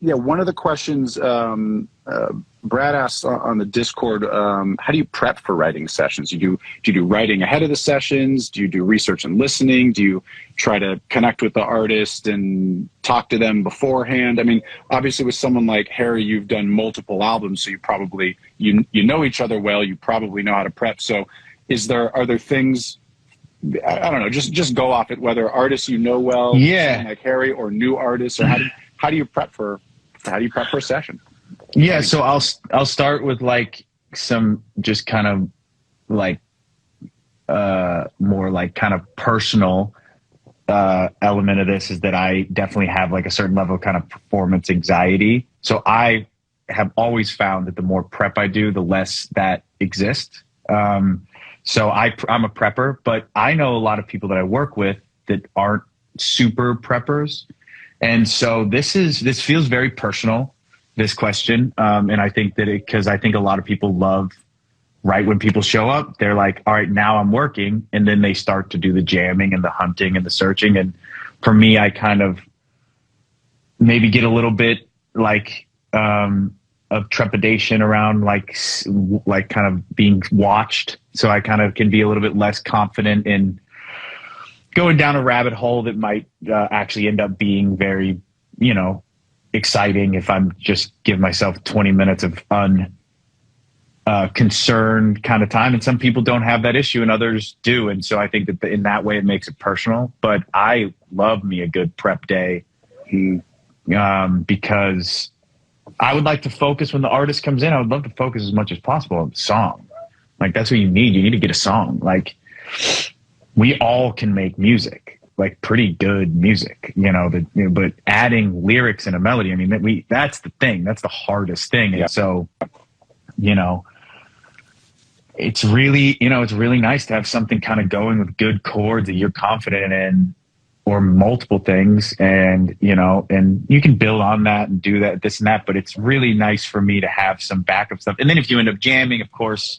yeah, one of the questions Brad asked on the Discord, how do you prep for writing sessions? Do you do writing ahead of the sessions? Do you do research and listening? Do you try to connect with the artist and talk to them beforehand? I mean, obviously with someone like Harry, you've done multiple albums, so you probably, you know each other well, you probably know how to prep. So are there things, I don't know, just go off it, whether artists you know well, someone like Harry, or new artists, or how do you prep for a session? Yeah, so I'll start with like some just kind of like more like kind of personal element of this, is that I definitely have like a certain level of kind of performance anxiety. So I have always found that the more prep I do, the less that exists. So I'm a prepper, but I know a lot of people that I work with that aren't super preppers. And so this feels very personal, this question. And I think that because I think a lot of people love, right when people show up, they're like, all right, now I'm working. And then they start to do the jamming and the hunting and the searching. And for me, I kind of maybe get a little bit like of trepidation around like kind of being watched. So I kind of can be a little bit less confident in going down a rabbit hole that might actually end up being very, exciting if I'm just give myself 20 minutes of concerned kind of time. And some people don't have that issue and others do. And so I think that in that way it makes it personal. But I love me a good prep day because I would like to focus when the artist comes in. I would love to focus as much as possible on the song. Like, that's what you need. You need to get a song. Like, we all can make music, like pretty good music, but adding lyrics and a melody, I mean, that's the thing. That's the hardest thing. And so, it's really, it's really nice to have something kind of going with good chords that you're confident in, or multiple things. And, and you can build on that and do that, this and that, but it's really nice for me to have some backup stuff. And then if you end up jamming, of course,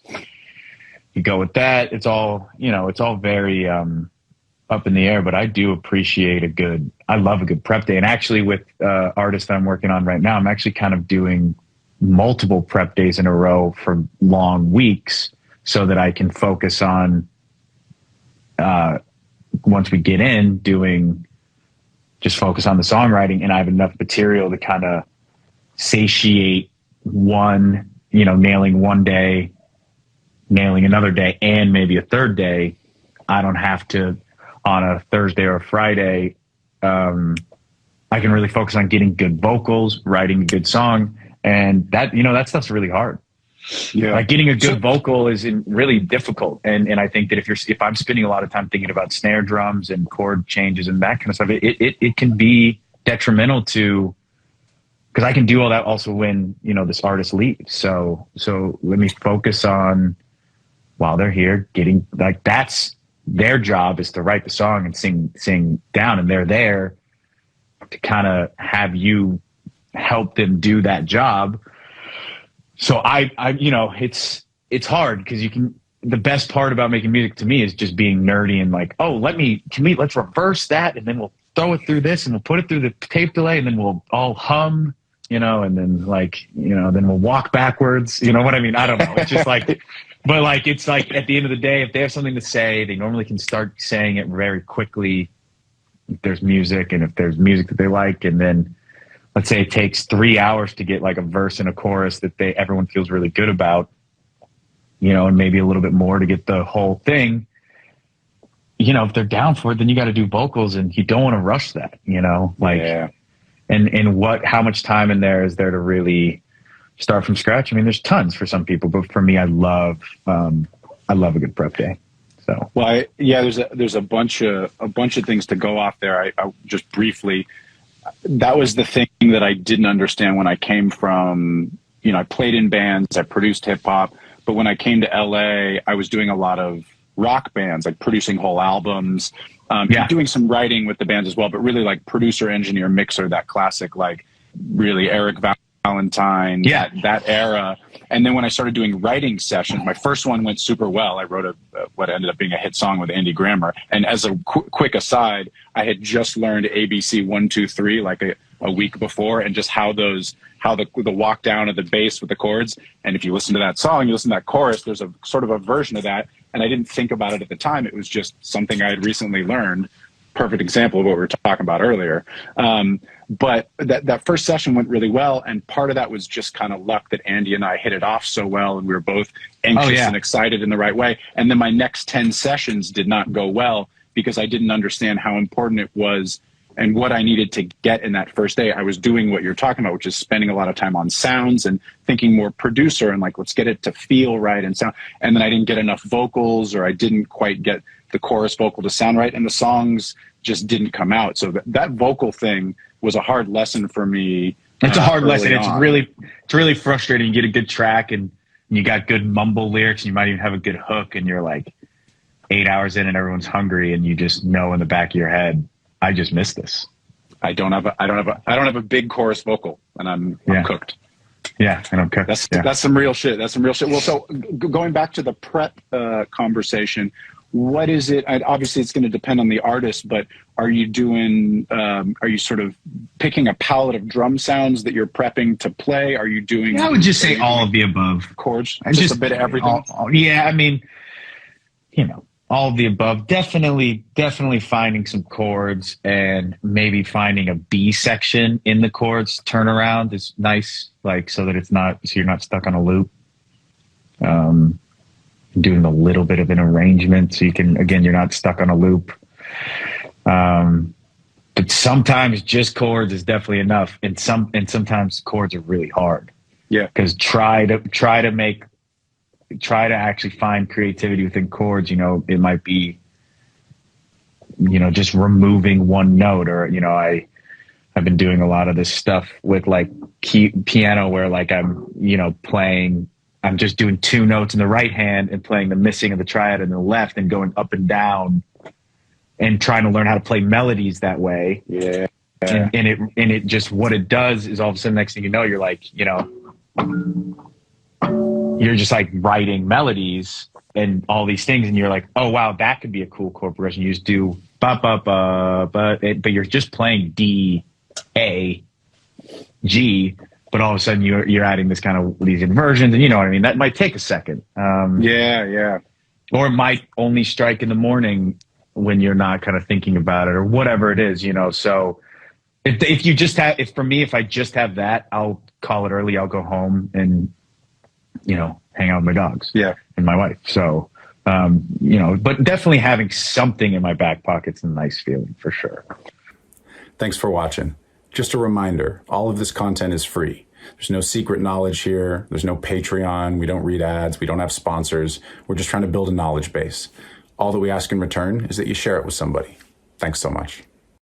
you go with that. It's all, it's all very up in the air, but I do appreciate I love a good prep day. And actually with artists that I'm working on right now, I'm actually kind of doing multiple prep days in a row for long weeks so that I can focus on, once we get in, just focus on the songwriting, and I have enough material to kind of satiate nailing one day, nailing another day, and maybe a third day. I don't have to, on a Thursday or a Friday, I can really focus on getting good vocals, writing a good song. And that, that stuff's really hard. Yeah. Like, getting a good vocal is really difficult. And I think that if I'm spending a lot of time thinking about snare drums and chord changes and that kind of stuff, it can be detrimental to, because I can do all that also when, this artist leaves. So let me focus on, while they're here, getting, like, that's their job, is to write the song and sing down, and they're there to kind of have you help them do that job. So I it's hard, because the best part about making music to me is just being nerdy and like, oh, let's reverse that, and then we'll throw it through this, and we'll put it through the tape delay, and then we'll all hum, and then then we'll walk backwards. You know what I mean? I don't know. It's just like, but like, it's like, at the end of the day, if they have something to say, they normally can start saying it very quickly if there's music, and if there's music that they like. And then let's say it takes 3 hours to get like a verse and a chorus that everyone feels really good about, and maybe a little bit more to get the whole thing. If they're down for it, then you got to do vocals, and you don't want to rush that, Yeah. And how much time in there is there to really start from scratch? I mean, there's tons for some people, but for me, I love a good prep day. So, well, there's a bunch of things to go off there. I just briefly, that was the thing that I didn't understand when I came from, I played in bands, I produced hip hop, but when I came to LA, I was doing a lot of rock bands, like producing whole albums, doing some writing with the bands as well, but really like producer, engineer, mixer, that classic, like really Eric Valentine, that era. And then when I started doing writing sessions, my first one went super well. I wrote what ended up being a hit song with Andy Grammer. And as a quick aside, I had just learned ABC 1 2 3 like a week before, and just how the walk down of the bass with the chords. And if you listen to that song, you listen to that chorus, there's a sort of a version of that. And I didn't think about it at the time. It was just something I had recently learned. Perfect example of what we were talking about earlier. But that first session went really well. And part of that was just kind of luck that Andy and I hit it off so well. And we were both anxious and excited in the right way. And then my next 10 sessions did not go well because I didn't understand how important it was and what I needed to get in that first day. I was doing what you're talking about, which is spending a lot of time on sounds and thinking more producer and like, let's get it to feel right and sound. And then I didn't get enough vocals, or I didn't quite get the chorus vocal to sound right, and the songs just didn't come out. So that vocal thing was a hard lesson for me. It's a hard lesson. On. It's really frustrating. You get a good track and you got good mumble lyrics, and you might even have a good hook, and you're like 8 hours in and everyone's hungry, and you just know in the back of your head, I just missed this. I don't have a big chorus vocal, and I'm cooked. Yeah, and I'm cooked. That's some real shit. That's some real shit. Well, so going back to the prep conversation, what is it? Obviously, it's going to depend on the artist, but are you doing? Are you sort of picking a palette of drum sounds that you're prepping to play? Are you doing? I would just say all of the above. Chords, just a bit of everything. Yeah, I mean, all of the above. Definitely finding some chords and maybe finding a B section in the chords turnaround is nice, like so that you're not stuck on a loop. Doing a little bit of an arrangement so you're not stuck on a loop. But sometimes just chords is definitely enough. And sometimes chords are really hard. Yeah. Because try to actually find creativity within chords. It might be, just removing one note, or, I've been doing a lot of this stuff with like piano where like I'm just doing two notes in the right hand and playing the missing of the triad in the left and going up and down and trying to learn how to play melodies that way. Yeah. And it just, what it does is all of a sudden, next thing you know, you're like, you're just like writing melodies and all these things. And you're like, oh, wow, that could be a cool chord progression. You just do ba, ba, ba, but you're just playing D, A, G, but all of a sudden you're adding this kind of these inversions, and you know what I mean? That might take a second. Yeah. Or it might only strike in the morning when you're not kind of thinking about it, or whatever it is, So if I just have that, I'll call it early. I'll go home and, hang out with my dogs. Yeah. And my wife. So, but definitely having something in my back pocket's a nice feeling for sure. Thanks for watching. Just a reminder, all of this content is free. There's no secret knowledge here. There's no Patreon. We don't read ads. We don't have sponsors. We're just trying to build a knowledge base. All that we ask in return is that you share it with somebody. Thanks so much.